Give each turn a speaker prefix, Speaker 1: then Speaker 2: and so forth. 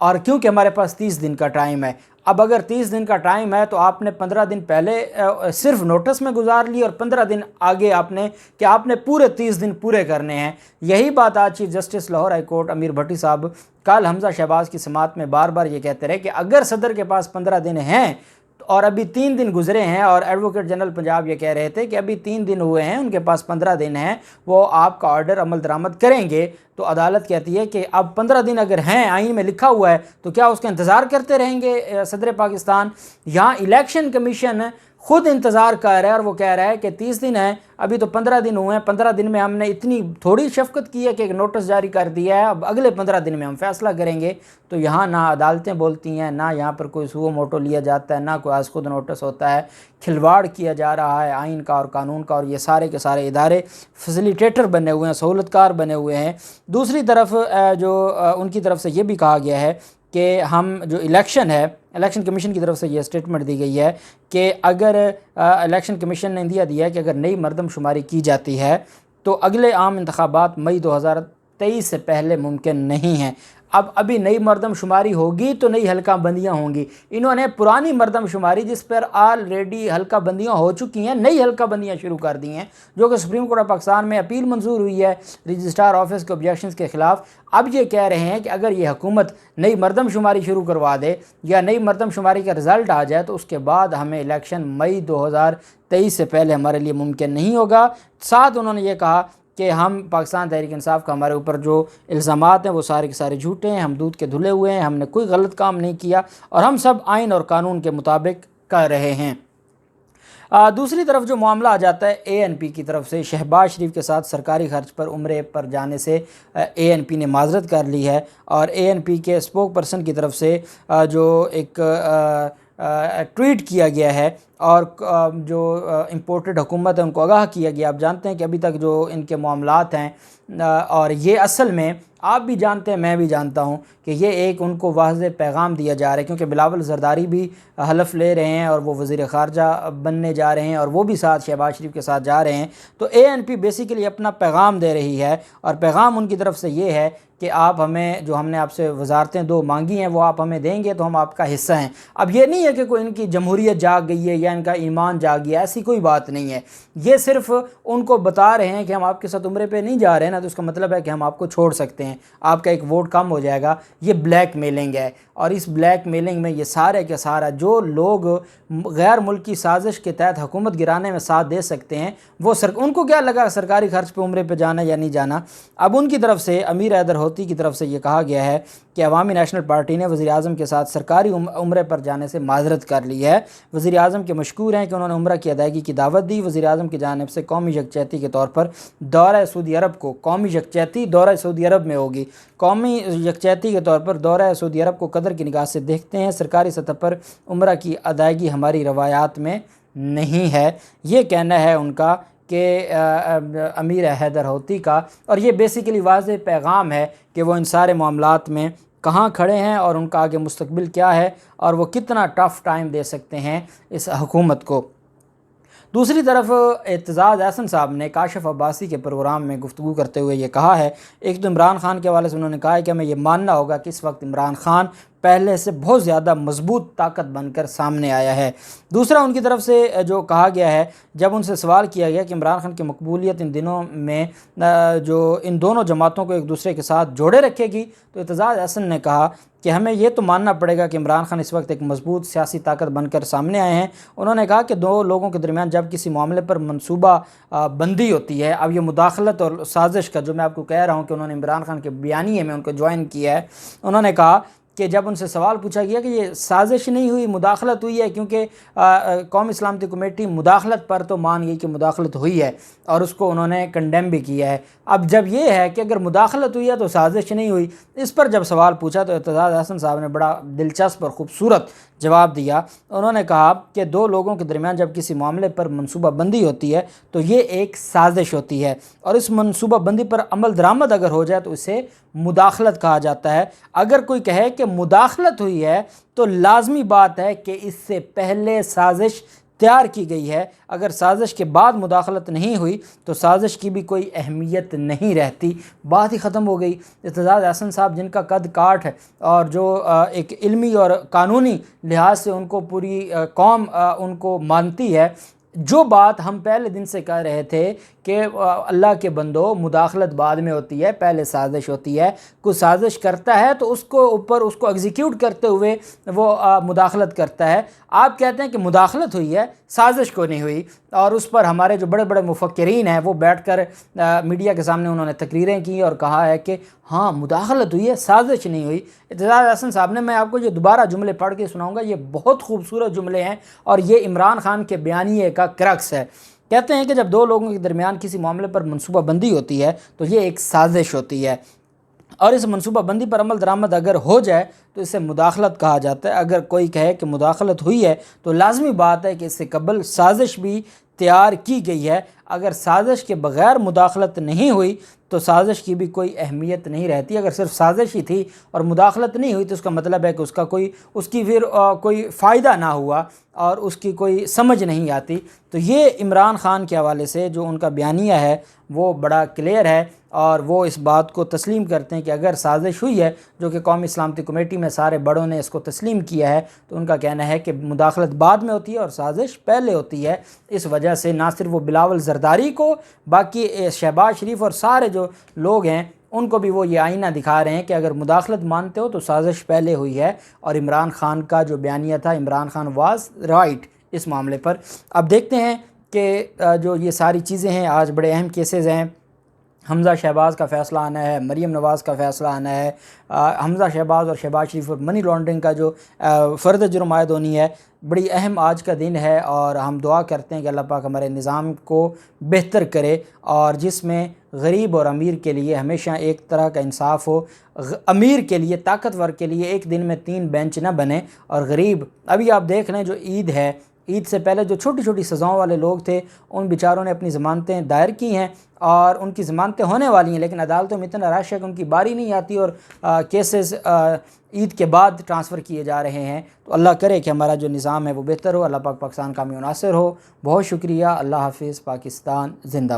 Speaker 1: اور کیونکہ ہمارے پاس 30 دن کا ٹائم ہے۔ اب اگر 30 دن کا ٹائم ہے تو آپ نے 15 دن پہلے صرف نوٹس میں گزار لی اور 15 دن آگے آپ نے پورے 30 دن پورے کرنے ہیں۔ یہی بات آج chief justice Lahore high court Amir Bhatti صاحب کل حمزہ شہباز کی سماعت میں بار بار یہ کہتے رہے کہ اگر صدر کے پاس 15 دن ہیں اور ابھی 3 دن گزرے ہیں، اور ایڈوکیٹ جنرل پنجاب یہ کہہ رہے تھے کہ ابھی 3 دن ہوئے ہیں، ان کے پاس 15 دن ہیں، وہ آپ کا آرڈر عمل درآمد کریں گے، تو عدالت کہتی ہے کہ اب 15 دن اگر ہیں، آئین میں لکھا ہوا ہے، تو کیا اس کا انتظار کرتے رہیں گے صدر پاکستان؟ یہاں الیکشن کمیشن خود انتظار کر رہا ہے اور وہ کہہ رہا ہے کہ 30 دن ہیں، ابھی تو 15 دن ہوئے ہیں، 15 دن میں ہم نے اتنی تھوڑی شفقت کی ہے کہ ایک نوٹس جاری کر دیا ہے، اب اگلے 15 دن میں ہم فیصلہ کریں گے۔ تو یہاں نہ عدالتیں بولتی ہیں، نہ یہاں پر کوئی سو موٹو لیا جاتا ہے، نہ کوئی از خود نوٹس ہوتا ہے، کھلواڑ کیا جا رہا ہے آئین کا اور قانون کا، اور یہ سارے کے سارے ادارے فیسیلیٹیٹر بنے ہوئے ہیں، سہولت کار بنے ہوئے ہیں۔ دوسری طرف جو ان کی طرف سے یہ بھی کہا گیا ہے کہ ہم جو الیکشن ہے، الیکشن کمیشن کی طرف سے یہ اسٹیٹمنٹ دی گئی ہے کہ اگر الیکشن کمیشن نے دیا ہے کہ اگر نئی مردم شماری کی جاتی ہے تو اگلے عام انتخابات مئی 2023 سے پہلے ممکن نہیں ہیں۔ ابھی نئی مردم شماری ہوگی تو نئی حلقہ بندیاں ہوں گی۔ انہوں نے پرانی مردم شماری جس پر آلریڈی حلقہ بندیاں ہو چکی ہیں، نئی حلقہ بندیاں شروع کر دی ہیں، جو کہ سپریم کورٹ آف پاکستان میں اپیل منظور ہوئی ہے رجسٹرار آفس کے آبجیکشنز کے خلاف۔ اب یہ کہہ رہے ہیں کہ اگر یہ حکومت نئی مردم شماری شروع کروا دے یا نئی مردم شماری کا رزلٹ آ جائے تو اس کے بعد ہمیں الیکشن مئی 2023 سے پہلے ہمارے لیے ممکن نہیں ہوگا۔ ساتھ انہوں نے یہ کہا کہ ہم پاکستان تحریک انصاف کا ہمارے اوپر جو الزامات ہیں وہ سارے کے سارے جھوٹے ہیں، ہم دودھ کے دھلے ہوئے ہیں، ہم نے کوئی غلط کام نہیں کیا اور ہم سب آئین اور قانون کے مطابق کر رہے ہیں۔ دوسری طرف جو معاملہ آ جاتا ہے اے این پی کی طرف سے، شہباز شریف کے ساتھ سرکاری خرچ پر عمرے پر جانے سے اے این پی نے معذرت کر لی ہے، اور اے این پی کے اسپوک پرسن کی طرف سے جو ایک ٹویٹ کیا گیا ہے اور جو امپورٹڈ حکومت ہے ان کو آگاہ کیا گیا۔ آپ جانتے ہیں کہ ابھی تک جو ان کے معاملات ہیں، اور یہ اصل میں آپ بھی جانتے ہیں، میں بھی جانتا ہوں کہ یہ ایک ان کو واضح پیغام دیا جا رہا ہے، کیونکہ بلاول زرداری بھی حلف لے رہے ہیں اور وہ وزیر خارجہ بننے جا رہے ہیں اور وہ بھی ساتھ شہباز شریف کے ساتھ جا رہے ہیں۔ تو اے این پی بیسیکلی اپنا پیغام دے رہی ہے، اور پیغام ان کی طرف سے یہ ہے کہ آپ ہمیں جو ہم نے آپ سے وزارتیں 2 مانگی ہیں وہ آپ ہمیں دیں گے تو ہم آپ کا حصہ ہیں۔ اب یہ نہیں ہے کہ کوئی ان کی جمہوریت جاگ گئی ہے یا ان کا ایمان جاگ گیا، ایسی کوئی بات نہیں ہے۔ یہ صرف ان کو بتا رہے ہیں کہ ہم آپ کے ساتھ عمرے پہ نہیں جا رہے ہیں نا، تو اس کا مطلب ہے کہ ہم آپ کو چھوڑ سکتے ہیں، آپ کا ایک ووٹ کم ہو جائے گا۔ یہ بلیک میلنگ ہے، اور اس بلیک میلنگ میں یہ سارے کے سارا جو لوگ غیر ملکی سازش کے تحت حکومت گرانے میں ساتھ دے سکتے ہیں، وہ ان کو کیا لگا سرکاری خرچ پہ عمرے پہ جانا یا نہیں جانا۔ اب ان کی طرف سے امیر حیدر ہوتی کی طرف سے یہ کہا گیا ہے کہ عوامی نیشنل پارٹی نے وزیر اعظم کے ساتھ سرکاری عمرے پر جانے سے معذرت کر لی ہے۔ وزیر اعظم کے مشکور ہیں کہ انہوں نے عمرہ کی ادائیگی کی دعوت دی۔ وزیر اعظم کی جانب سے قومی یکجہتی کے طور پر دورہ سعودی عرب کو، قومی یکجہتی دورہ سعودی عرب میں ہوگی، قومی یکجہتی کے طور پر دورہ سعودی عرب کو قدر کی نگاہ سے دیکھتے ہیں، سرکاری سطح پر عمرہ کی ادائیگی ہماری روایات میں نہیں ہے۔ یہ کہنا ہے ان کا کہ امیر حیدر ہوتی کا، اور یہ بیسیکلی واضح پیغام ہے کہ وہ ان سارے معاملات میں کہاں کھڑے ہیں اور ان کا آگے مستقبل کیا ہے، اور وہ کتنا ٹف ٹائم دے سکتے ہیں اس حکومت کو۔ دوسری طرف اعتزاز احسن صاحب نے کاشف عباسی کے پروگرام میں گفتگو کرتے ہوئے یہ کہا ہے، ایک تو عمران خان کے حوالے سے انہوں نے کہا ہے کہ ہمیں یہ ماننا ہوگا کہ اس وقت عمران خان پہلے سے بہت زیادہ مضبوط طاقت بن کر سامنے آیا ہے۔ دوسرا ان کی طرف سے جو کہا گیا ہے، جب ان سے سوال کیا گیا کہ عمران خان کی مقبولیت ان دنوں میں جو ان دونوں جماعتوں کو ایک دوسرے کے ساتھ جوڑے رکھے گی، تو اعتزاز احسن نے کہا کہ ہمیں یہ تو ماننا پڑے گا کہ عمران خان اس وقت ایک مضبوط سیاسی طاقت بن کر سامنے آئے ہیں۔ انہوں نے کہا کہ 2 لوگوں کے درمیان جب کسی معاملے پر منصوبہ بندی ہوتی ہے، اب یہ مداخلت اور سازش کا جو میں آپ کو کہہ رہا ہوں کہ انہوں نے عمران خان کے بیانیے میں ان کو جوائن کیا ہے، انہوں نے کہا کہ جب ان سے سوال پوچھا گیا کہ یہ سازش نہیں ہوئی، مداخلت ہوئی ہے، کیونکہ قومی سلامتی کمیٹی مداخلت پر تو مان گئی کہ مداخلت ہوئی ہے اور اس کو انہوں نے کنڈیم بھی کیا ہے۔ اب جب یہ ہے کہ اگر مداخلت ہوئی ہے تو سازش نہیں ہوئی، اس پر جب سوال پوچھا تو اعتزاز احسن صاحب نے بڑا دلچسپ اور خوبصورت جواب دیا۔ انہوں نے کہا کہ 2 لوگوں کے درمیان جب کسی معاملے پر منصوبہ بندی ہوتی ہے تو یہ ایک سازش ہوتی ہے، اور اس منصوبہ بندی پر عمل درآمد اگر ہو جائے تو اسے مداخلت کہا جاتا ہے۔ اگر کوئی کہے کہ مداخلت ہوئی ہے تو لازمی بات ہے کہ اس سے پہلے سازش تیار کی گئی ہے، اگر سازش کے بعد مداخلت نہیں ہوئی تو سازش کی بھی کوئی اہمیت نہیں رہتی، بات ہی ختم ہو گئی۔ اعتزاز احسن صاحب جن کا قد کاٹ ہے اور جو ایک علمی اور قانونی لحاظ سے ان کو پوری قوم ان کو مانتی ہے، جو بات ہم پہلے دن سے کہہ رہے تھے کہ اللہ کے بندو مداخلت بعد میں ہوتی ہے، پہلے سازش ہوتی ہے، کوئی سازش کرتا ہے تو اس کو ایگزیکیوٹ کرتے ہوئے وہ مداخلت کرتا ہے۔ آپ کہتے ہیں کہ مداخلت ہوئی ہے، سازش کو نہیں ہوئی، اور اس پر ہمارے جو بڑے بڑے مفکرین ہیں وہ بیٹھ کر میڈیا کے سامنے انہوں نے تقریریں کی اور کہا ہے کہ ہاں مداخلت ہوئی ہے، سازش نہیں ہوئی۔ اعتزاز احسن صاحب نے، میں آپ کو یہ دوبارہ جملے پڑھ کے سناؤں گا، یہ بہت خوبصورت جملے ہیں اور یہ عمران خان کے بیانیے کا کرکس ہے۔ کہتے ہیں کہ جب دو لوگوں کے درمیان کسی معاملے پر منصوبہ بندی ہوتی ہے تو یہ ایک سازش ہوتی ہے، اور اس منصوبہ بندی پر عمل درآمد اگر ہو جائے تو اسے مداخلت کہا جاتا ہے۔ اگر کوئی کہے کہ مداخلت ہوئی ہے تو لازمی بات ہے کہ اس سے قبل سازش بھی تیار کی گئی ہے۔ اگر سازش کے بغیر مداخلت نہیں ہوئی تو سازش کی بھی کوئی اہمیت نہیں رہتی۔ اگر صرف سازش ہی تھی اور مداخلت نہیں ہوئی تو اس کا مطلب ہے کہ اس کی پھر کوئی فائدہ نہ ہوا اور اس کی کوئی سمجھ نہیں آتی۔ تو یہ عمران خان کے حوالے سے جو ان کا بیانیہ ہے وہ بڑا کلیئر ہے، اور وہ اس بات کو تسلیم کرتے ہیں کہ اگر سازش ہوئی ہے، جو کہ قومی سلامتی کمیٹی میں سارے بڑوں نے اس کو تسلیم کیا ہے، تو ان کا کہنا ہے کہ مداخلت بعد میں ہوتی ہے اور سازش پہلے ہوتی ہے۔ اس وجہ سے نہ صرف وہ بلاول زرداری کو، باقی شہباز شریف اور سارے جو لوگ ہیں ان کو بھی وہ یہ آئینہ دکھا رہے ہیں کہ اگر مداخلت مانتے ہو تو سازش پہلے ہوئی ہے، اور عمران خان کا جو بیانیہ تھا، عمران خان واز رائٹ اس معاملے پر۔ اب دیکھتے ہیں کہ جو یہ ساری چیزیں ہیں، آج بڑے اہم کیسز ہیں۔ حمزہ شہباز کا فیصلہ آنا ہے، مریم نواز کا فیصلہ آنا ہے، حمزہ شہباز اور شہباز شریف اور منی لانڈرنگ کا جو فرد جرم عائد ہونی ہے، بڑی اہم آج کا دن ہے، اور ہم دعا کرتے ہیں کہ اللہ پاک ہمارے نظام کو بہتر کرے، اور جس میں غریب اور امیر کے لیے ہمیشہ ایک طرح کا انصاف ہو۔ امیر کے لیے، طاقتور کے لیے ایک دن میں 3 بینچ نہ بنے، اور غریب، ابھی آپ دیکھ لیں جو عید ہے، عید سے پہلے جو چھوٹی چھوٹی سزاؤں والے لوگ تھے ان بیچاروں نے اپنی ضمانتیں دائر کی ہیں، اور ان کی ضمانتیں ہونے والی ہیں، لیکن عدالتوں میں اتنا رش ہے کہ ان کی باری نہیں آتی، اور کیسز عید کے بعد ٹرانسفر کیے جا رہے ہیں۔ تو اللہ کرے کہ ہمارا جو نظام ہے وہ بہتر ہو، اللہ پاک پاکستان کا میں ناصر ہو۔ بہت شکریہ، اللہ حافظ، پاکستان زندہ۔